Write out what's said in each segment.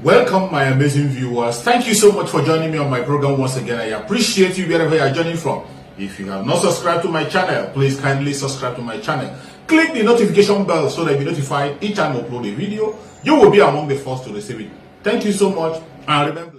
Welcome, my amazing viewers. Thank you so much for joining me on my program once again. I appreciate you wherever you are joining from. If you have not subscribed to my channel, please kindly subscribe to my channel. Click the notification bell so that you'll be notified each time I upload a video. You will be among the first to receive it. Thank you so much, and remember.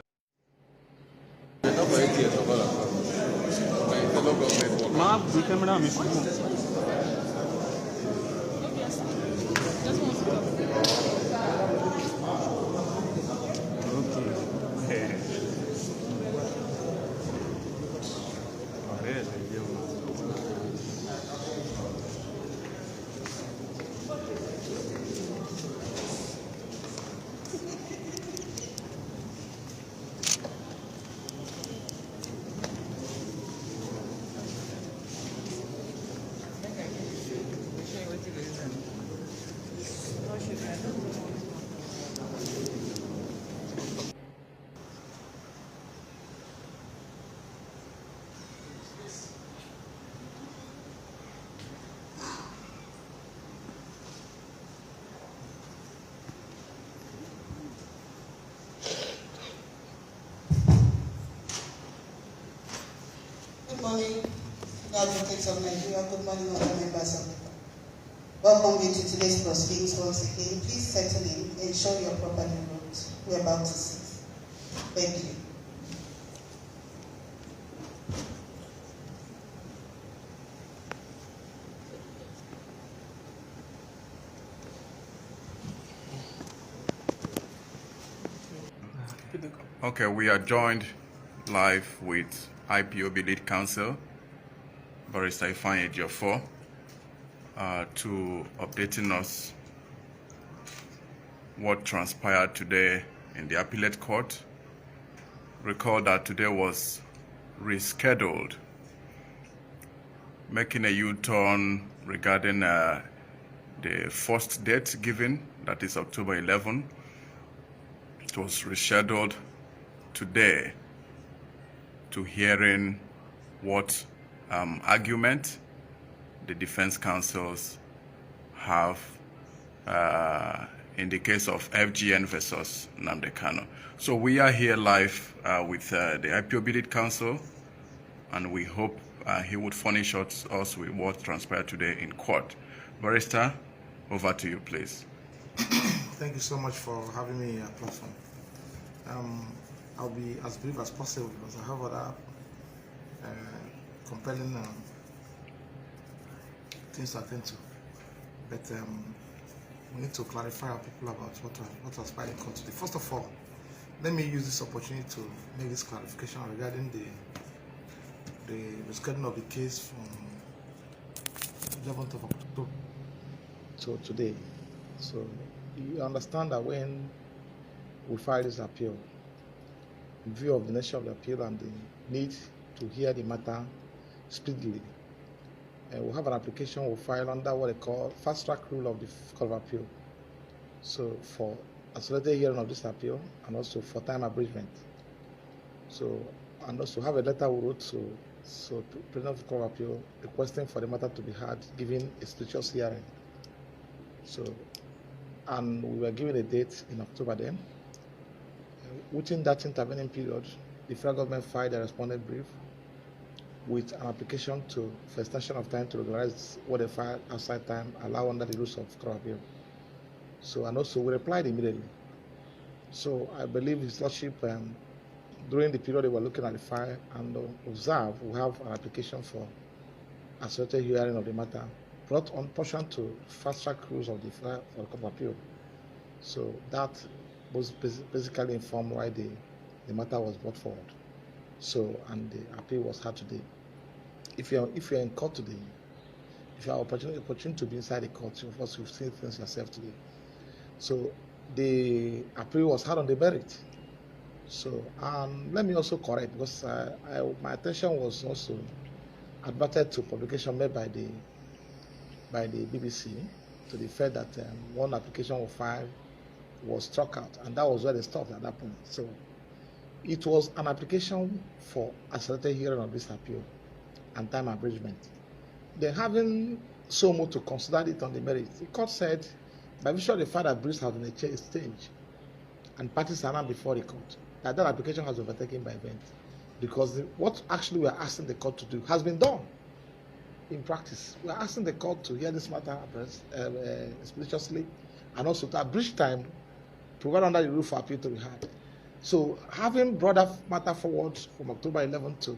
Good morning, advocates of Nigeria. Good morning, other members of the court. Welcome you to today's proceedings once again. Please settle in, ensure you're properly wrote. We're about to sit. Thank you. Okay, we are joined live with IPOB lead counsel, Barrister Ifeanyi Ejiofor, to updating us what transpired today in the Appellate court. Recall that today was rescheduled, making a U-turn regarding the first date given, that is October 11. It was rescheduled today to hearing what argument the defense counsels have in the case of FGN versus Nnamdi Kanu. So we are here live with the IPOB lead counsel, and we hope he would furnish us with what transpired today in court. Barrister, over to you, please. Thank you so much for having me on your platform. I'll be as brief as possible because I have other compelling things to attend to. But we need to clarify our people about what transpired in court today. First of all, let me use this opportunity to make this clarification regarding the rescheduling of the case from 11th of October to today. So you understand that when we file this appeal, in view of the nature of the appeal and the need to hear the matter speedily, we'll have an application we'll file under what they call fast track rule of the Court of Appeal. So for accelerated hearing of this appeal and also for time abridgment. So, and also have a letter we wrote to President of the Court of Appeal requesting for the matter to be heard, given a statutory hearing. So, and we were given a date in October then. Within that intervening period, the federal government filed a respondent brief with an application for extension of time to regularize what they filed outside time, allow under the rules of Court of Appeal. So, and also we replied immediately. So I believe His Lordship, during the period they were looking at the file and observe, we have an application for accelerated hearing of the matter, brought on portion to fast track rules of the Court of Appeal. So that was basically informed why the matter was brought forward. So, and the appeal was heard today. If you're in court today, if you have opportunity to be inside the court, of course you've seen things yourself today. So the appeal was heard on the merit. So let me also correct, because my attention was also adverted to publication made by the BBC to the fact that one application was filed was struck out, and that was where they stopped at that point. So it was an application for accelerated hearing of this appeal and time abridgment. Then having so much to consider it on the merits, the court said, by virtue of the fact that briefs have been exchanged and parties are now before the court, that application has been overtaken by event, because what actually we are asking the court to do has been done in practice. We are asking the court to hear this matter expeditiously, and also to abridge time, provide under the rule for appeal to be heard. So having brought that matter forward from October 11th to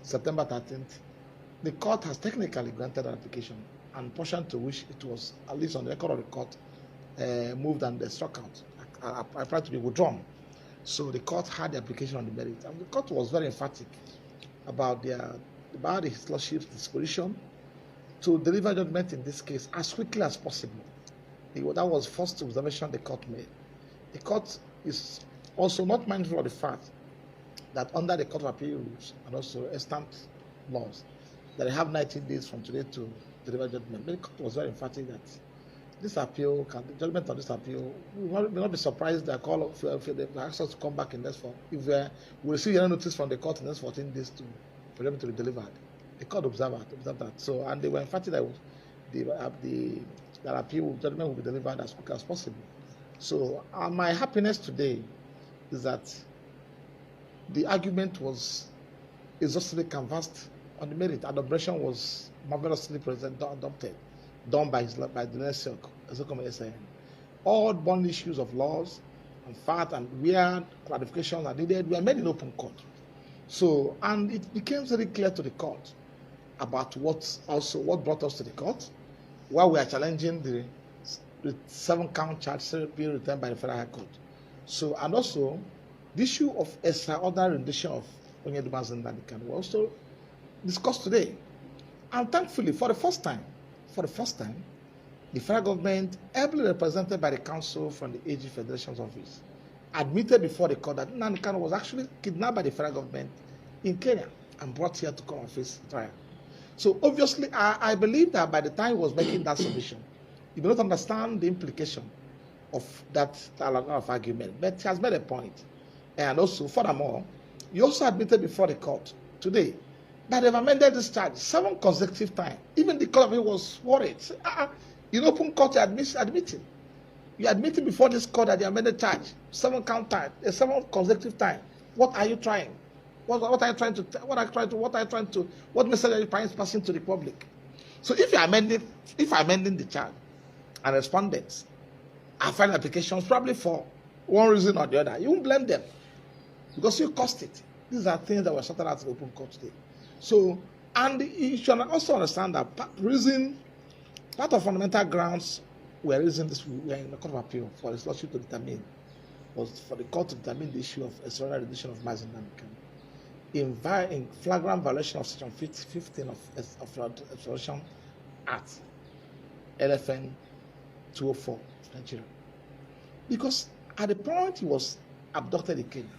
September 13th, the court has technically granted an application, and portion to which it was, at least on the record of the court, moved and struck out, applied to be withdrawn. So the court had the application on the merit, and the court was very emphatic about his lordship's disposition to deliver judgment in this case as quickly as possible. That was first observation the court made. The court is also not mindful of the fact that under the Court of Appeal rules and also extant laws, that they have 19 days from today to deliver judgment. The court was very emphatic that this appeal, the judgment on this appeal, we will not be surprised that call for the access to come back in next we receive a notice from the court in the next 14 days for them to be delivered. The court observed that. So, and they were emphatic that that appeal judgment will be delivered as quick as possible. So, my happiness today is that the argument was exhaustively canvassed on the merit. Adoption was marvelously adopted, done by the next SAN. All born issues of laws and fact and where clarifications are needed were made in open court. So, and it became very clear to the court about what brought us to the court, while we are challenging the 7-count charge being returned by the Federal High Court. So, and also the issue of extraordinary rendition of Mazi Nnamdi Kanu was also discussed today. And thankfully, for the first time, the federal government, ably represented by the counsel from the AG Federation's office, admitted before the court that Nnamdi Kanu was actually kidnapped by the federal government in Kenya and brought here to come and face trial. So obviously, I believe that by the time he was making that submission, he did not understand the implication of that argument, but he has made a point. And also, furthermore, he also admitted before the court today that they've amended this charge 7 consecutive times. Even the court of appeal was worried. In open court, you're admitting. You're admitting before this court that the amended charge 7 consecutive times. What are you trying? What are you trying to? What message are you passing to the public? So if you're amending the charge, and respondents are filing applications probably for one reason or the other, you won't blame them because you caused it. These are things that were sorted out in open court today. So, and you should also understand that part of fundamental grounds were in the Court of Appeal for the lordship to determine, was for the court to determine the issue of extraordinary rendition of Mazi Nnamdi Kanu in flagrant violation of Section 15 of Extradition Act, LFN 204, Nigeria. Because at the point he was abducted in Kenya,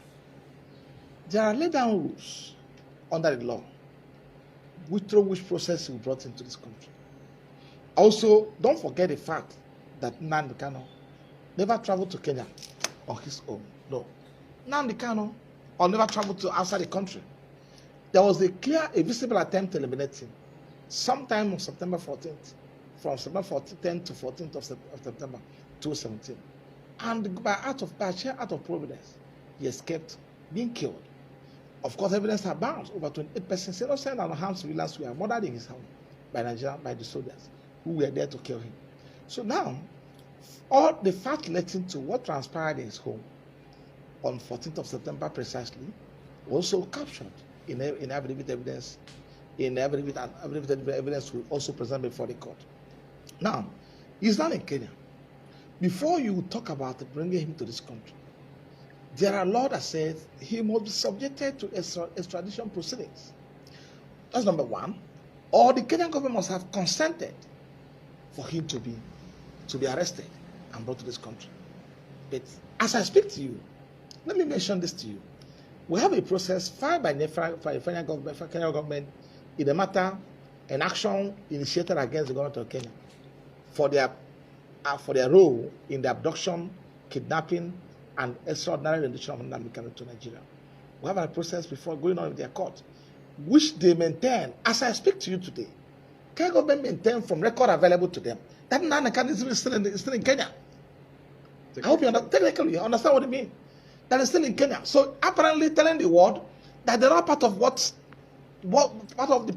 there are laid down rules under the law through which process he was brought into this country. Also, don't forget the fact that Nnamdi Kanu never traveled to Kenya on his own. No. Nnamdi Kanu never traveled to outside the country. There was a visible attempt to eliminate him sometime on September 14th, from September 10th to 14th of September 2017. And by sheer act of providence, he escaped being killed. Of course, evidence abounds. Over 28 persons, innocent and unarmed civilians were murdered in his home by the soldiers who were there to kill him. So now, all the facts relating to what transpired in his home on 14th of September precisely was also captured in affidavit evidence. Affidavit evidence will also present before the court. Now, he's not in Kenya. Before you talk about bringing him to this country, there are laws that says he must be subjected to extradition proceedings. That's number one. Or the Kenyan government must have consented for him to be arrested and brought to this country. But as I speak to you, let me mention this to you. We have a process filed by the Kenyan government in a matter, an action initiated against the government of Kenya for their role in the abduction, kidnapping, and extraordinary rendition of Nnamdi Kanu to Nigeria. We have a process before going on with their court, which they maintain. As I speak to you today, Kenya government maintain from record available to them that Nnamdi Kanu is still in Kenya. I hope you technically you understand what I mean. That is still in Kenya. So apparently telling the world that they're not part of part of the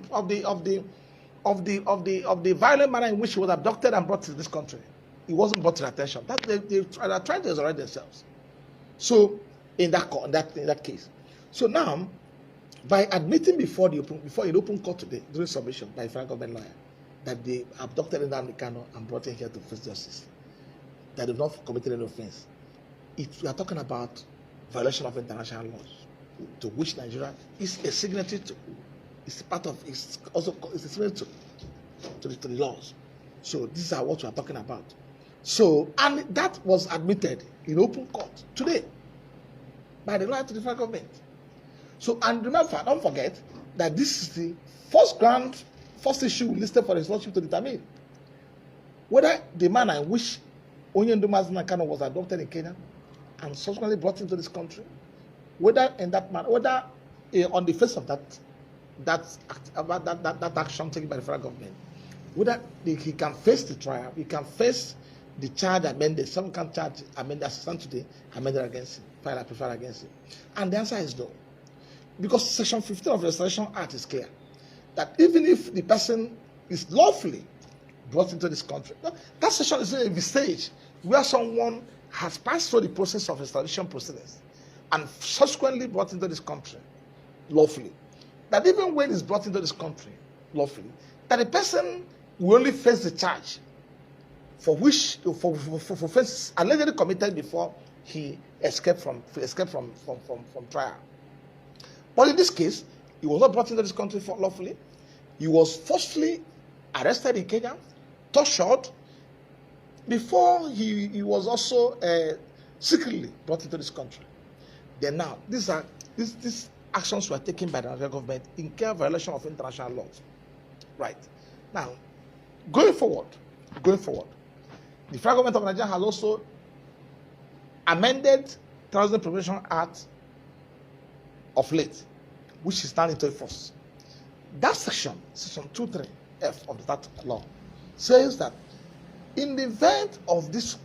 violent manner in which he was abducted and brought to this country. He wasn't brought to attention. That they are trying to resurrect themselves. So in that case, so now by admitting before an open court today during submission by a federal government lawyer that they abducted Nnamdi Kanu and brought him here to face justice, that they've not committed any offense, we are talking about violation of international laws, to which Nigeria is a signatory to. It's part of. It's a signatory to the laws. So these are what we are talking about. So, and that was admitted in open court today by the lawyer to the federal government. So, and remember, don't forget that this is the first issue listed for his lordship to determine whether the manner in which Mazi Nnamdi Kanu was adopted in Kenya and subsequently brought into this country, whether in that manner, whether on the face of that action taken by the federal government, whether he can face the trial, he can face the charge amended, some can charge amended as stand today, amended against him, filed against him. And the answer is no. Because Section 15 of the Restoration Act is clear that even if the person is lawfully brought into this country, that section is in the stage where someone has passed through the process of extradition proceedings and subsequently brought into this country lawfully. That even when he's brought into this country lawfully, that the person will only face the charge for offenses allegedly committed before he escaped from trial. But in this case, he was not brought into this country lawfully. He was forcefully arrested in Kenya, tortured, before he was also secretly brought into this country. Then now, these actions were taken by the Nigerian government in clear violation of international laws. Right. Now, going forward, the federal government of Nigeria has also amended Terrorism Prevention Act of late, which is now into force. That section 23F of that law, says that in the event of this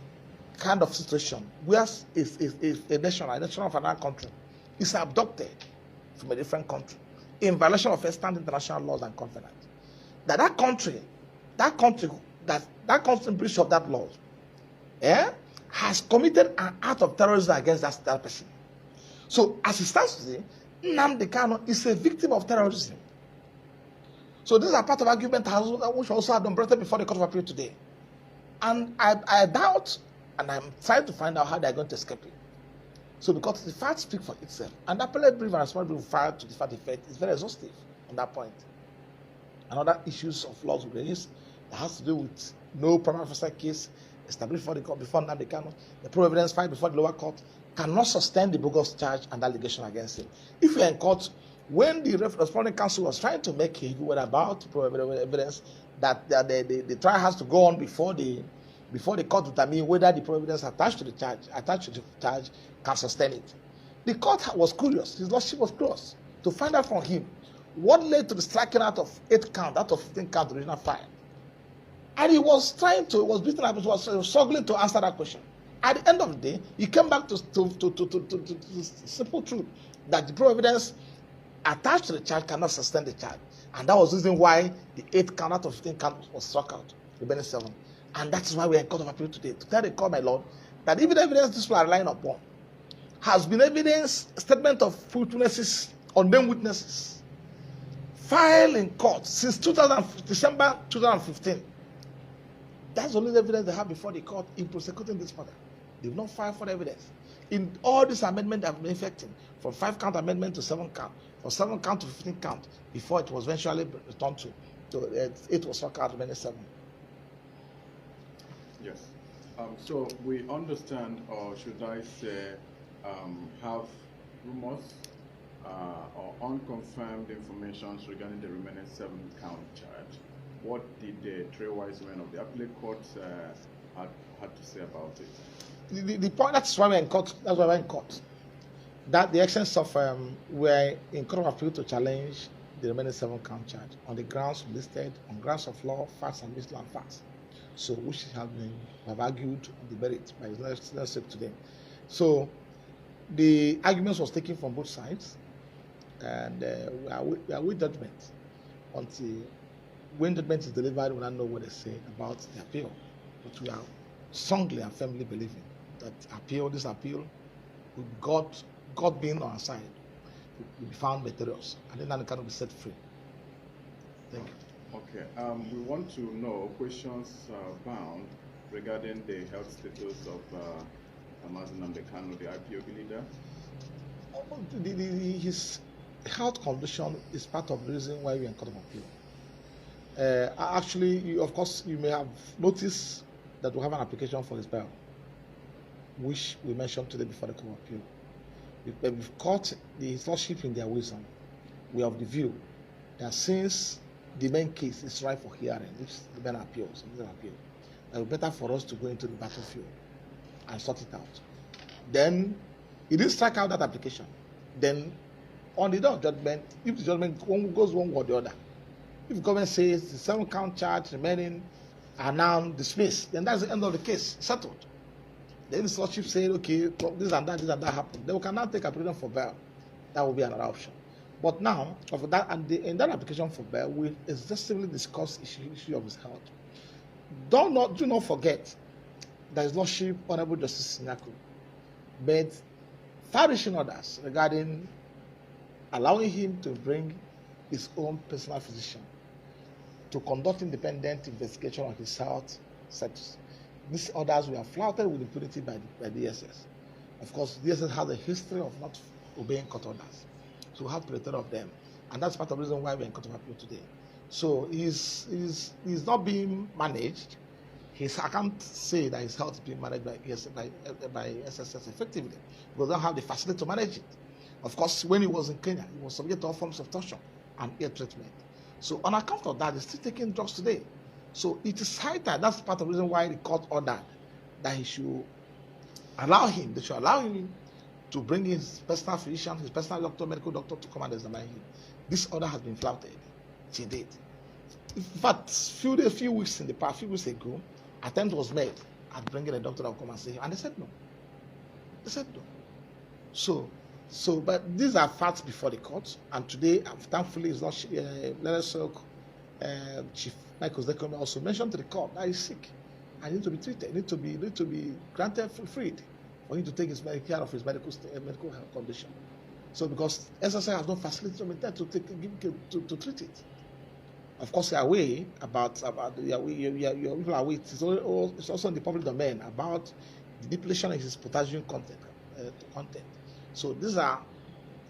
kind of situation, where a nation of another country is abducted from a different country in violation of extant international laws and covenants, that country breach of that law, has committed an act of terrorism against that person. So as it stands today, Nnamdi Kanu is a victim of terrorism. So these are part of argument which also had been brought up before the Court of Appeal today. And I doubt, and I'm trying to find out how they're going to escape it. So because the facts speak for itself, and the appellate brief and response brief filed to the fact effect is very exhaustive on that point. And other issues of laws we raised that has to do with no prima facie case established before the court before Nnamdi Kanu, the pro evidence filed before the lower court cannot sustain the bogus charge and allegation against him. If we are in court, when the responding counsel was trying to make a view about pro evidence that the trial has to go on before the court determine whether the pro evidence attached to the charge can sustain it. The court was curious, his lordship was curious to find out from him what led to the striking out of 8 counts, out of 15 counts, the original file. And he was beaten up, he was struggling to answer that question. At the end of the day, he came back to simple truth that the pro evidence attached to the charge cannot sustain the charge. And that was the reason why the 8 count out of 15 counts was struck out, the remaining 7. And that is why we are in Court of Appeal today, to tell the court, my lord, that even the evidence this people are relying upon has been evidence, statement of witnesses, unnamed witnesses, filed in court since December 2015. That's the only evidence they have before the court in prosecuting this matter. They've not filed for evidence. In all these amendments that have been effecting, from 5-count amendment to 7-count, from 7-count to 15-count, before it was eventually returned to 8 was struck out, remaining 7. Yes. So we understand, or should I say, have rumors or unconfirmed information regarding the remaining 7-count charge. What did the 3 wise men of the Appellate Court had to say about it? The point, that's why we're in court. That's why we're in court. that the essence of we're in court of appeal to challenge the remaining 7 count charge on the grounds listed on grounds of law, facts, and misleading facts. So, which have argued on the merit by his lordship today. So, the arguments was taken from both sides, and we are with judgment until when judgment is delivered. We don't know what they say about the appeal, but we are strongly and firmly believing that this appeal, with God being on our side, will be found meritorious, and then Nnamdi Kanu will be set free. Thank you. Okay, we want to know questions bound regarding the health status of Mazi Nnamdi Kanu, the IPOB leader. His health condition is part of the reason why we are in court of appeal. Actually, of course, you may have noticed that we have an application for his bail, which we mentioned today before the court of appeal. We've caught the lordship in their wisdom. We have the view that since the main case is ripe for hearing, if the main appeals, it would be better for us to go into the battlefield and sort it out. Then, he didn't strike out that application. Then, on the day of judgment, if the judgment goes one way or the other, if the government says the 7 count charge remaining are now dismissed, then that's the end of the case, settled. Then the lordship said, okay, this and that happened. Then we can now take application for bail. That will be another option. But now, of that, and in that application for bail, we extensively discuss issue of his health. Do not forget that his lordship, Honorable Justice Nyako, made far-reaching orders regarding allowing him to bring his own personal physician to conduct independent investigation of his health status. These orders were flouted with impunity by the DSS. Of course, DSS has a history of not obeying court orders. So we have plenty of them. And that's part of the reason why we're in court of appeal today. So he's not being managed. I can't say that his health is being managed by SSS effectively, because they don't have the facility to manage it. Of course, when he was in Kenya, he was subject to all forms of torture and ill treatment. So on account of that, he's still taking drugs today. So it is high time. That's part of the reason why the court ordered that they should allow him to bring his personal physician, his personal doctor, medical doctor to come and examine him. This order has been flouted to date. In fact, a few weeks ago, attempt was made at bringing a doctor that would come and see him, and they said no. They said no. So, but these are facts before the court, and today, thankfully, it's not Chief Michael Zekome also mentioned to the court that he's sick and need to be treated, need to be granted freed for him to take care of his medical health condition. So because SSI has no facility to treat it. Of course, you are aware it's also in the public domain about the depletion of his potassium content. So these are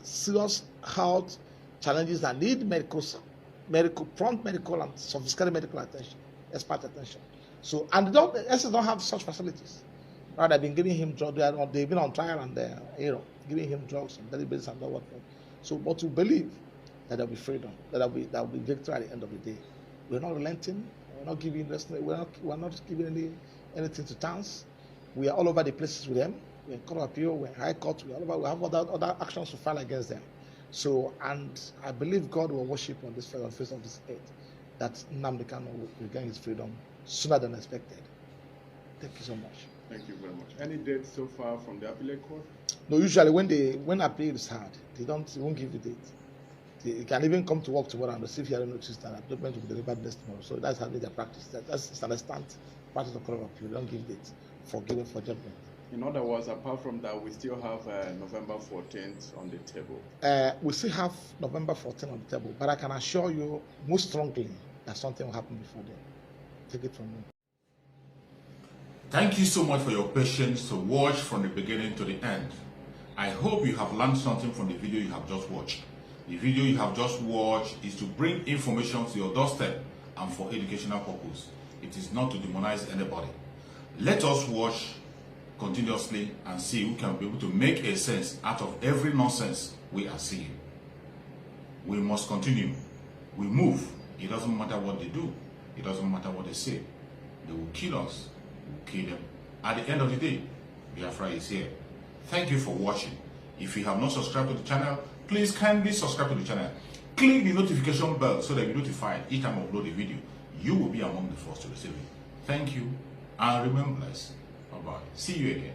serious health challenges that need prompt medical and sophisticated medical attention, expert attention. So, and SS don't have such facilities. Right, they've been giving him drugs. They've been on trial and giving him drugs on daily basis and all whatnot. So, but we believe that there'll be freedom, that will be victory at the end of the day. We're not relenting. We're not giving anything to chance. We are all over the places with them. We're in court of appeal. We're in high court. We have other actions to file against them. So, and I believe God will worship on this face of this earth, that Nnamdi Kanu will regain his freedom sooner than expected. Thank you so much. Thank you very much. Any dates so far from the Appellate Court? No, usually when appeal is hard, they won't give you date. They can even come to work tomorrow and receive hearing notice and judgment will be delivered next tomorrow. So that's how they practice. That's standard practice of court of appeal. They don't give dates for judgment. In other words, apart from that, we still have November 14th on the table. We still have November 14th on the table, but I can assure you most strongly that something will happen before then. Take it from me. Thank you so much for your patience to watch from the beginning to the end. I hope you have learned something from the video you have just watched. The video you have just watched is to bring information to your doorstep and for educational purpose. It is not to demonize anybody. Let us watch continuously and see who can be able to make a sense out of every nonsense we are seeing. We must continue. We move. It doesn't matter what they do. It doesn't matter what they say. They will kill us. We will kill them. At the end of the day, Biafra is here. Thank you for watching. If you have not subscribed to the channel, please kindly subscribe to the channel. Click the notification bell so that you're notified each time I upload a video. You will be among the first to receive it. Thank you and remain blessed. Bye-bye. See you again.